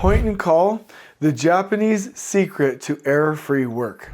Point and call, the Japanese secret to error-free work.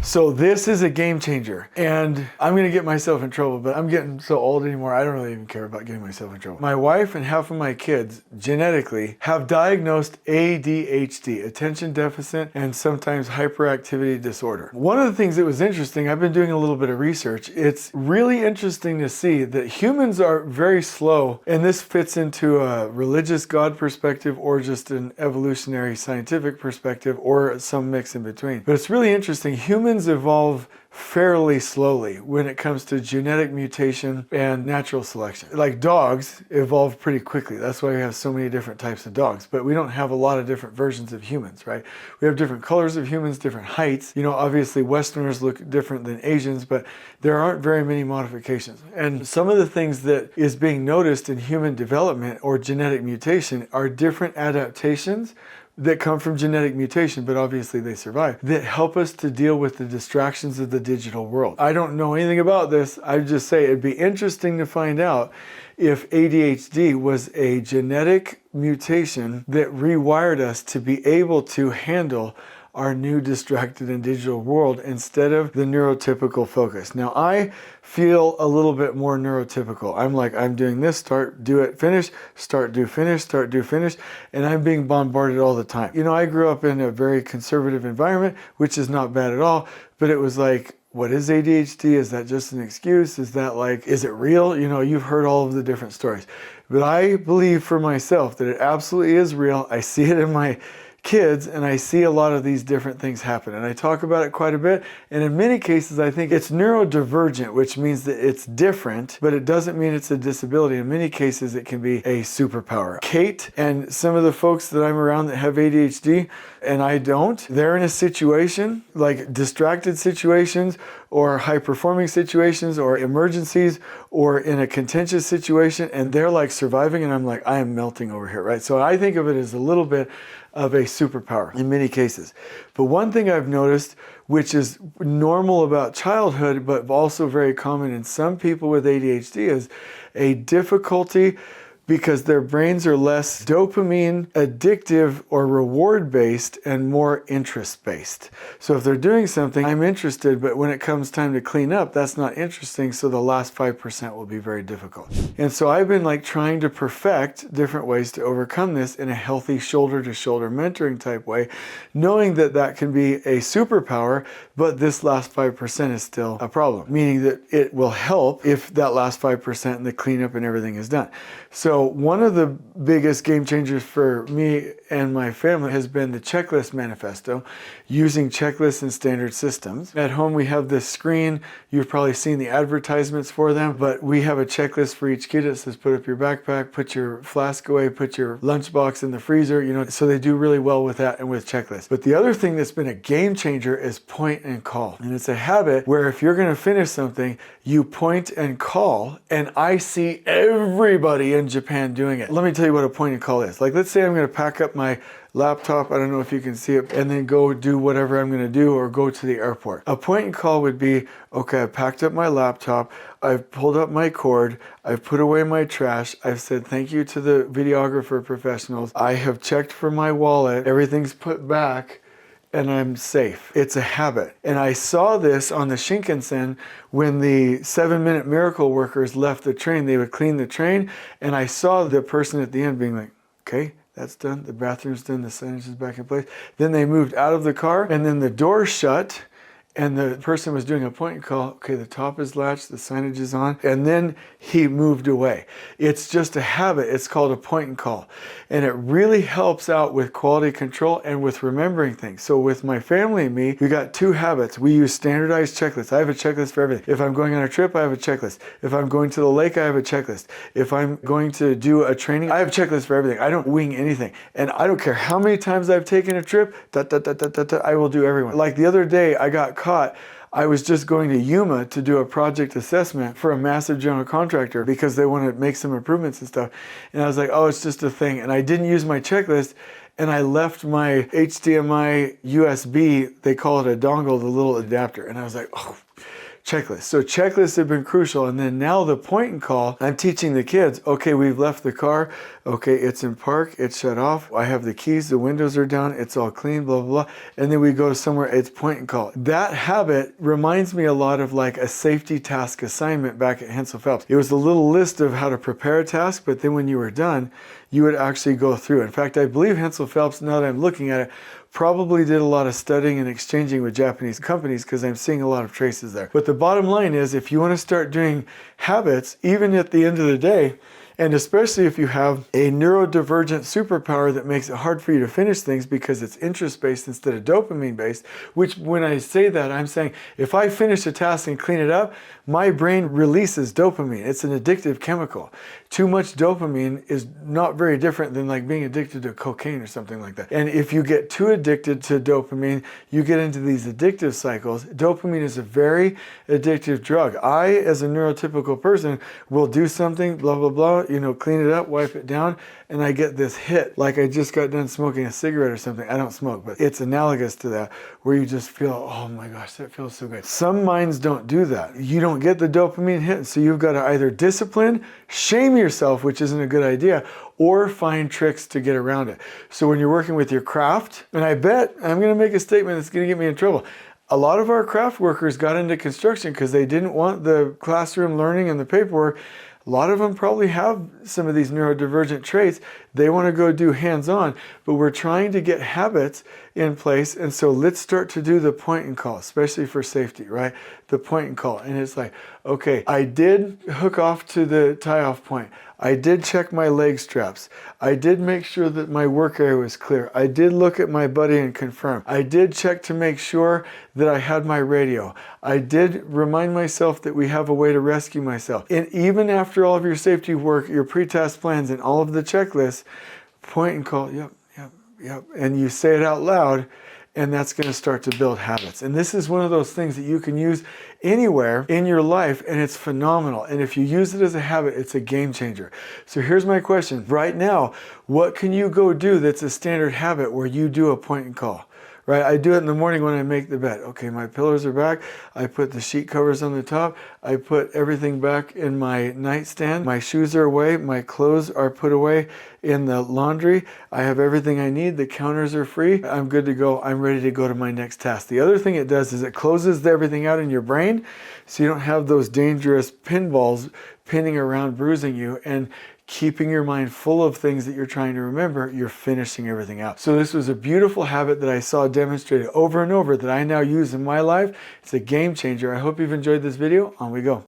So this is a game changer, and I'm gonna get myself in trouble, but I'm getting so old anymore, I don't really even care about getting myself in trouble. My wife and half of my kids genetically have diagnosed ADHD, attention deficit and sometimes hyperactivity disorder. One of the things that was interesting, I've been doing a little bit of research, it's really interesting to see that humans are very slow, and this fits into a religious God perspective or just an evolutionary scientific perspective or some mix in between. But it's really interesting, humans evolve fairly slowly when it comes to genetic mutation and natural selection. Like dogs evolve pretty quickly. That's why we have so many different types of dogs, but we don't have a lot of different versions of humans, right? We have different colors of humans, different heights. You know, obviously Westerners look different than Asians, but there aren't very many modifications. And some of the things that is being noticed in human development or genetic mutation are different adaptations that come from genetic mutation, but obviously they survive, that help us to deal with the distractions of the digital world. I don't know anything about this. I just say it'd be interesting to find out if ADHD was a genetic mutation that rewired us to be able to handle our new distracted and digital world instead of the neurotypical focus. Now I feel a little bit more neurotypical. I'm doing this, start, do it, finish, start, do, finish, start, do, finish, and I'm being bombarded all the time. You know, I grew up in a very conservative environment, which is not bad at all, but it was like, what is ADHD? Is that just an excuse? Is it real? You know, you've heard all of the different stories. But I believe for myself that it absolutely is real. I see it in my kids, and I see a lot of these different things happen, and I talk about it quite a bit, and in many cases I think it's neurodivergent, which means that it's different, but it doesn't mean it's a disability. In many cases it can be a superpower. Kate and some of the folks that I'm around that have ADHD and I don't, they're in a situation, like distracted situations or high-performing situations or emergencies or in a contentious situation, and they're like surviving, and I'm like, I am melting over here, right? So I think of it as a little bit of a superpower in many cases. But one thing I've noticed, which is normal about childhood, but also very common in some people with ADHD, is a difficulty because their brains are less dopamine addictive or reward based and more interest based. So if they're doing something, I'm interested, but when it comes time to clean up, that's not interesting, so the last 5% will be very difficult. And so I've been like trying to perfect different ways to overcome this in a healthy shoulder to shoulder mentoring type way, knowing that that can be a superpower, but this last 5% is still a problem, meaning that it will help if that last 5% and the cleanup and everything is done. So one of the biggest game changers for me and my family has been the checklist manifesto, using checklists and standard systems. At home we have this screen, you've probably seen the advertisements for them, but we have a checklist for each kid that says put up your backpack, put your flask away, put your lunchbox in the freezer, you know, so they do really well with that and with checklists. But the other thing that's been a game changer is point and call. And it's a habit where if you're gonna finish something, you point and call, and I see everybody in Japan doing it. Let me tell you what a point and call is. Like, let's say I'm gonna pack up my laptop, I don't know if you can see it, and then go do whatever I'm gonna do or go to the airport. A point and call would be, okay, I packed up my laptop, I've pulled up my cord, I've put away my trash, I've said thank you to the videographer professionals, I have checked for my wallet, everything's put back, and I'm safe. It's a habit. And I saw this on the Shinkansen when the 7-minute miracle workers left the train. They would clean the train, and I saw the person at the end being like, okay, that's done, the bathroom's done, the signage is back in place. Then they moved out of the car, and then the door shut, and the person was doing a point and call, okay, the top is latched, the signage is on, and then he moved away. It's just a habit. It's called a point and call. And it really helps out with quality control and with remembering things. So with my family and me, we got 2 habits. We use standardized checklists. I have a checklist for everything. If I'm going on a trip, I have a checklist. If I'm going to the lake, I have a checklist. If I'm going to do a training, I have a checklist for everything. I don't wing anything. And I don't care how many times I've taken a trip, I will do everyone. Like the other day, I got caught. I was just going to Yuma to do a project assessment for a massive general contractor because they want to make some improvements and stuff. And I was like, oh, it's just a thing. And I didn't use my checklist, and I left my HDMI USB, they call it a dongle, the little adapter. And I was like, oh, checklists. So checklists have been crucial. And then now the point and call, I'm teaching the kids, okay, we've left the car. Okay, it's in park, it's shut off. I have the keys, the windows are down, it's all clean, blah, blah, blah. And then we go somewhere, it's point and call. That habit reminds me a lot of like a safety task assignment back at Hensel Phelps. It was a little list of how to prepare a task, but then when you were done, you would actually go through. In fact, I believe Hensel Phelps, now that I'm looking at it, probably did a lot of studying and exchanging with Japanese companies because I'm seeing a lot of traces there. But the bottom line is, if you want to start doing habits, even at the end of the day, and especially if you have a neurodivergent superpower that makes it hard for you to finish things because it's interest-based instead of dopamine-based, which when I say that, I'm saying if I finish a task and clean it up, my brain releases dopamine. It's an addictive chemical. Too much dopamine is not very different than like being addicted to cocaine or something like that. And if you get too addicted to dopamine, you get into these addictive cycles. Dopamine is a very addictive drug. I, as a neurotypical person, will do something, blah, blah, blah, clean it up, wipe it down, and I get this hit like I just got done smoking a cigarette or something. I don't smoke, but it's analogous to that, where you just feel, oh my gosh, that feels so good. Some minds don't do that. You don't get the dopamine hit, so you've got to either discipline, shame yourself, which isn't a good idea, or find tricks to get around it. So when you're working with your craft, and I bet I'm going to make a statement that's going to get me in trouble. A lot of our craft workers got into construction because they didn't want the classroom learning and the paperwork. A lot of them probably have some of these neurodivergent traits. They want to go do hands-on, but we're trying to get habits in place. And so let's start to do the point and call, especially for safety, right? The point and call. And it's like, okay, I did hook off to the tie-off point. I did check my leg straps. I did make sure that my work area was clear. I did look at my buddy and confirm. I did check to make sure that I had my radio. I did remind myself that we have a way to rescue myself. And even after all of your safety work, your pre-task plans, and all of the checklists, point and call, yep, yep, yep. And you say it out loud, and that's going to start to build habits. And this is one of those things that you can use anywhere in your life, and it's phenomenal. And if you use it as a habit, it's a game changer. So here's my question. Right now, what can you go do that's a standard habit where you do a point and call? Right? I do it in the morning when I make the bed. Okay, my pillows are back. I put the sheet covers on the top. I put everything back in my nightstand. My shoes are away. My clothes are put away in the laundry. I have everything I need. The counters are free. I'm good to go. I'm ready to go to my next task. The other thing it does is it closes everything out in your brain so you don't have those dangerous pinballs pinning around, bruising you, and keeping your mind full of things that you're trying to remember. You're finishing everything out. So this was a beautiful habit that I saw demonstrated over and over that I now use in my life. It's a game changer. I hope you've enjoyed this video. On we go.